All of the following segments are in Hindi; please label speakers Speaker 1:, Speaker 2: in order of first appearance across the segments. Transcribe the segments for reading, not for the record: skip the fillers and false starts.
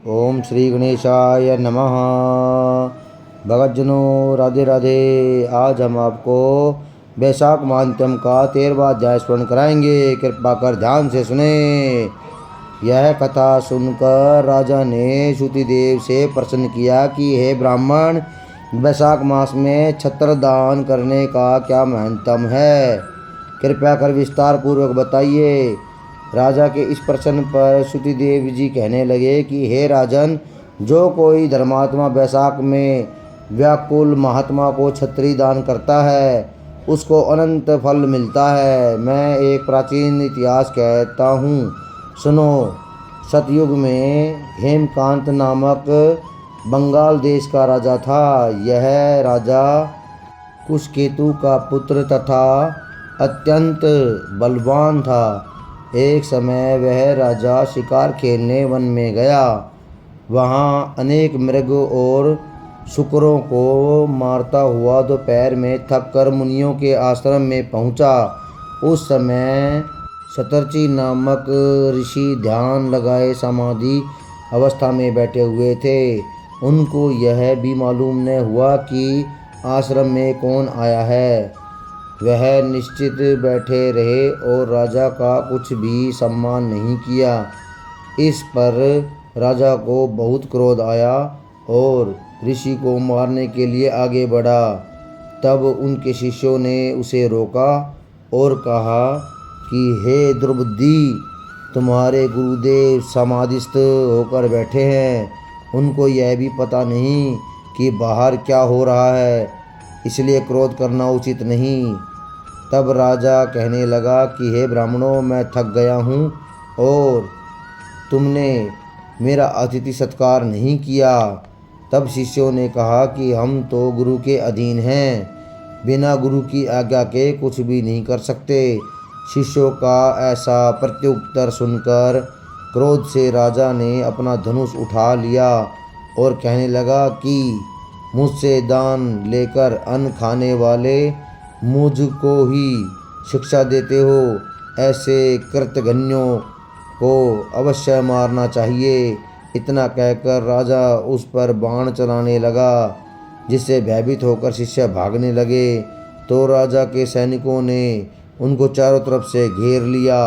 Speaker 1: ओम श्री गणेशाय नमः। भगतजनों राधे राधे। आज हम आपको वैशाख महात्म्य का 13वां अध्याय स्मरण कराएंगे। कृपा कर ध्यान से सुने। यह कथा सुनकर राजा ने श्रुतिदेव से प्रश्न किया कि हे ब्राह्मण, वैशाख मास में छत्र दान करने का क्या महत्व है? कृपया कर विस्तार पूर्वक बताइए। राजा के इस प्रश्न पर श्रुतिदेव जी कहने लगे कि हे राजन, जो कोई धर्मात्मा वैशाख में व्याकुल महात्मा को छत्री दान करता है उसको अनंत फल मिलता है। मैं एक प्राचीन इतिहास कहता हूँ, सुनो। सतयुग में हेमकांत नामक बंगाल देश का राजा था। यह राजा कुशकेतु का पुत्र तथा अत्यंत बलवान था। एक समय वह राजा शिकार खेलने वन में गया। वहाँ अनेक मृग और शुकरों को मारता हुआ दोपहर में थक कर मुनियों के आश्रम में पहुँचा। उस समय शतरची नामक ऋषि ध्यान लगाए समाधि अवस्था में बैठे हुए थे। उनको यह भी मालूम न हुआ कि आश्रम में कौन आया है। वह निश्चित बैठे रहे और राजा का कुछ भी सम्मान नहीं किया। इस पर राजा को बहुत क्रोध आया और ऋषि को मारने के लिए आगे बढ़ा। तब उनके शिष्यों ने उसे रोका और कहा कि हे दुर्बुद्धि, तुम्हारे गुरुदेव समाधिस्थ होकर बैठे हैं। उनको यह भी पता नहीं कि बाहर क्या हो रहा है, इसलिए क्रोध करना उचित नहीं। तब राजा कहने लगा कि हे ब्राह्मणों, मैं थक गया हूँ और तुमने मेरा अतिथि सत्कार नहीं किया। तब शिष्यों ने कहा कि हम तो गुरु के अधीन हैं, बिना गुरु की आज्ञा के कुछ भी नहीं कर सकते। शिष्यों का ऐसा प्रत्युत्तर सुनकर क्रोध से राजा ने अपना धनुष उठा लिया और कहने लगा कि मुझसे दान लेकर अन्न खाने वाले मुझको ही शिक्षा देते हो, ऐसे कृतघ्नों को अवश्य मारना चाहिए। इतना कहकर राजा उस पर बाण चलाने लगा, जिससे भयभीत होकर शिष्य भागने लगे। तो राजा के सैनिकों ने उनको चारों तरफ से घेर लिया।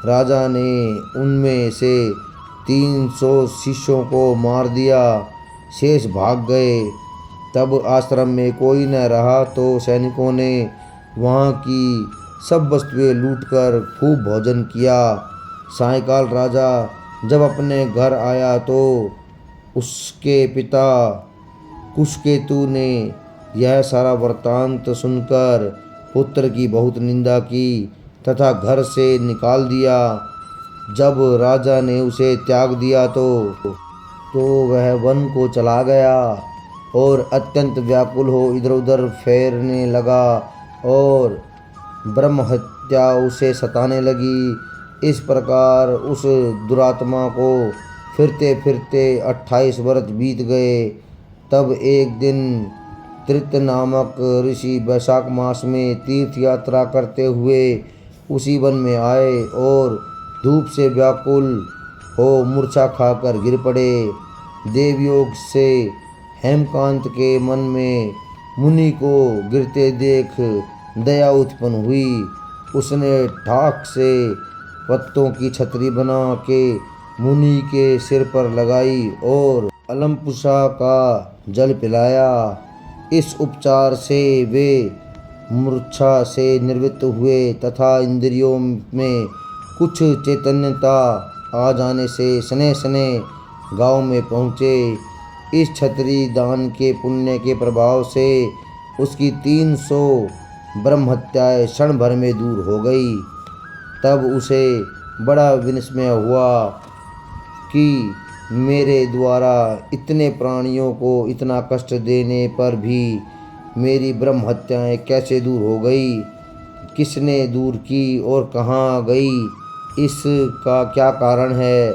Speaker 1: राजा ने उनमें से 300 शिष्यों को मार दिया, शेष भाग गए। तब आश्रम में कोई न रहा तो सैनिकों ने वहाँ की सब वस्तुएं लूटकर खूब भोजन किया। सायंकाल राजा जब अपने घर आया तो उसके पिता कुशकेतु ने यह सारा वृत्तांत सुनकर पुत्र की बहुत निंदा की तथा घर से निकाल दिया। जब राजा ने उसे त्याग दिया तो वह वन को चला गया और अत्यंत व्याकुल हो इधर उधर फेरने लगा और ब्रह्म हत्या उसे सताने लगी। इस प्रकार उस दुरात्मा को फिरते फिरते 28 वर्ष बीत गए। तब एक दिन त्रित नामक ऋषि वैशाख मास में तीर्थ यात्रा करते हुए उसी वन में आए और धूप से व्याकुल हो मूर्छा खाकर गिर पड़े। देवयोग से हेमकांत के मन में मुनि को गिरते देख दया उत्पन्न हुई। उसने ठाक से पत्तों की छतरी बना के मुनि के सिर पर लगाई और अलमपुषा का जल पिलाया। इस उपचार से वे मूर्छा से निवृत्त हुए तथा इंद्रियों में कुछ चैतन्यता आ जाने से सने सने गांव में पहुँचे। इस छतरी दान के पुण्य के प्रभाव से उसकी 300 ब्रह्म हत्याएं क्षण भर में दूर हो गई। तब उसे बड़ा विस्मय हुआ कि मेरे द्वारा इतने प्राणियों को इतना कष्ट देने पर भी मेरी ब्रह्म हत्याएं कैसे दूर हो गई, किसने दूर की और कहाँ गई, इसका क्या कारण है।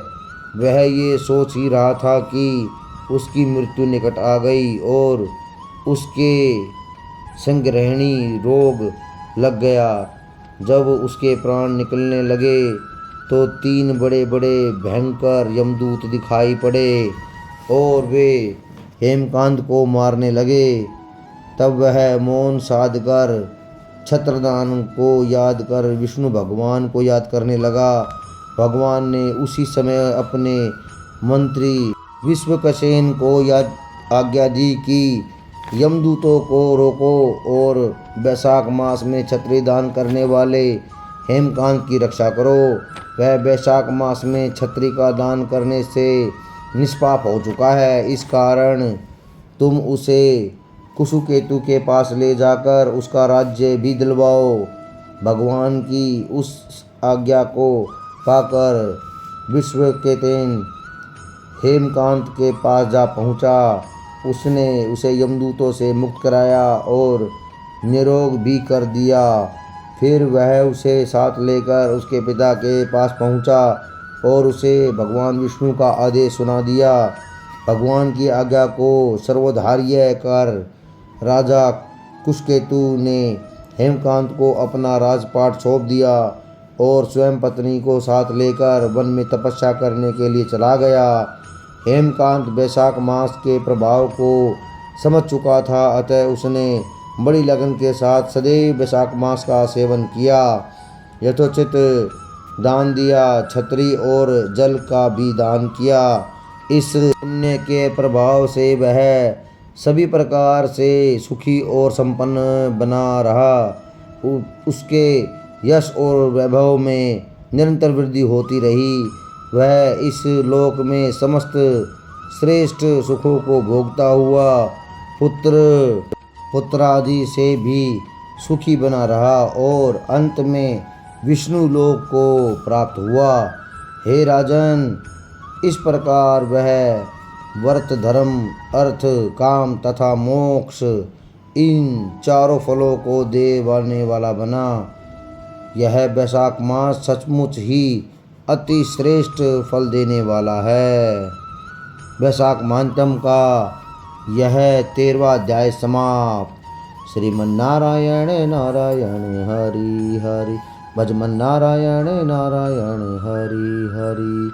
Speaker 1: वह ये सोच ही रहा था कि उसकी मृत्यु निकट आ गई और उसके संग्रहणी रोग लग गया। जब उसके प्राण निकलने लगे तो 3 बड़े बड़े भयंकर यमदूत दिखाई पड़े और वे हेमकांत को मारने लगे। तब वह मौन साध कर छत्रदान को याद कर विष्णु भगवान को याद करने लगा। भगवान ने उसी समय अपने मंत्री विश्वक्सेन को आज्ञा दी कि यमदूतों को रोको और वैशाख मास में छत्री दान करने वाले हेमकांत की रक्षा करो। वह वैशाख मास में छत्री का दान करने से निष्पाप हो चुका है, इस कारण तुम उसे कुशुकेतु के पास ले जाकर उसका राज्य भी दिलवाओ। भगवान की उस आज्ञा को पाकर विश्वक्सेन हेमकांत के पास जा पहुंचा। उसने उसे यमदूतों से मुक्त कराया और निरोग भी कर दिया। फिर वह उसे साथ लेकर उसके पिता के पास पहुंचा और उसे भगवान विष्णु का आदेश सुना दिया। भगवान की आज्ञा को सर्वधार्य कर राजा कुशकेतु ने हेमकांत को अपना राजपाट सौंप दिया और स्वयं पत्नी को साथ लेकर वन में तपस्या करने के लिए चला गया। हेमकांत वैशाख मास के प्रभाव को समझ चुका था, अतः उसने बड़ी लगन के साथ सदैव वैशाख मास का सेवन किया, यथोचित दान दिया, छत्री और जल का भी दान किया। इस पुण्य के प्रभाव से वह सभी प्रकार से सुखी और संपन्न बना रहा। उसके यश और वैभव में निरंतर वृद्धि होती रही। वह इस लोक में समस्त श्रेष्ठ सुखों को भोगता हुआ पुत्र आदि से भी सुखी बना रहा और अंत में विष्णु लोक को प्राप्त हुआ। हे राजन, इस प्रकार वह व्रत, धर्म, अर्थ, काम तथा मोक्ष इन चारों फलों को देने वाला बना। यह वैशाख मास सचमुच ही अति श्रेष्ठ फल देने वाला है। वैशाख महात्म्य का यह 13वां अध्याय समाप्त। श्रीमन्नारायण नारायण हरि हरि, भजमन नारायण नारायण हरि हरि।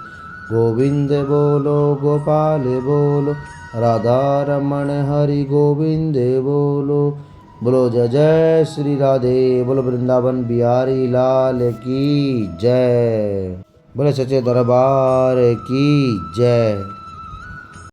Speaker 1: गोविंद बोलो गोपाल बोलो, राधा रमण हरि गोविंद बोलो। बोलो जय जय श्री राधे, बोलो वृंदावन बिहारी लाल की जय, बोले सच्चे दरबार की जय।